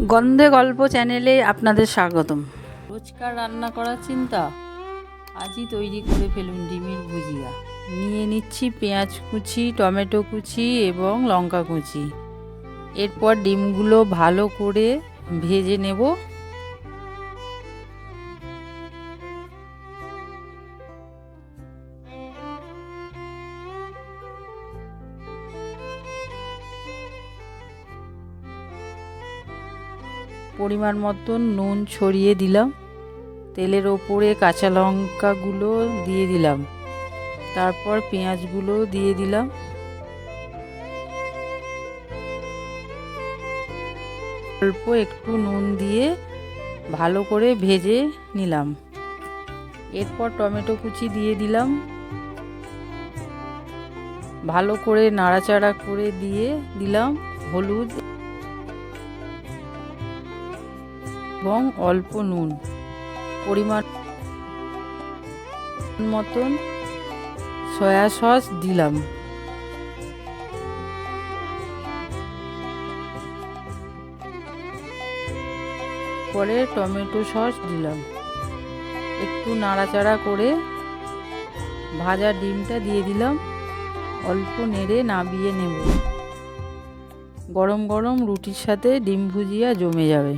গন্ধে গল্প চ্যানেলে আপনাদের স্বাগতম। রোজকার রান্না করার চিন্তা, আজই তৈরি করে ফেলুন ডিমের ভুজিয়া। নিয়ে নিচ্ছি পেঁয়াজ কুচি, টমেটো কুচি এবং লঙ্কা কুচি। এরপর ডিমগুলো ভালো করে ভেজে নেব। পরিমাণ মতন নুন ছড়িয়ে দিলাম। তেলের ওপরে কাঁচা লঙ্কাগুলো দিয়ে দিলাম, তারপর পেঁয়াজগুলো দিয়ে দিলাম। অল্প একটু নুন দিয়ে ভালো করে ভেজে নিলাম। এরপর টমেটো কুচি দিয়ে দিলাম, ভালো করে নাড়াচাড়া করে দিয়ে দিলাম হলুদ এবং অল্প নুন, পরিমাণ মতন সয়া সস দিলাম। পরে টমেটো সস দিলাম। একটু নাড়াচাড়া করে ভাজা ডিমটা দিয়ে দিলাম। অল্প নেড়ে নামিয়ে নেব। গরম গরম রুটির সাথে ডিম ভুজিয়া জমে যাবে।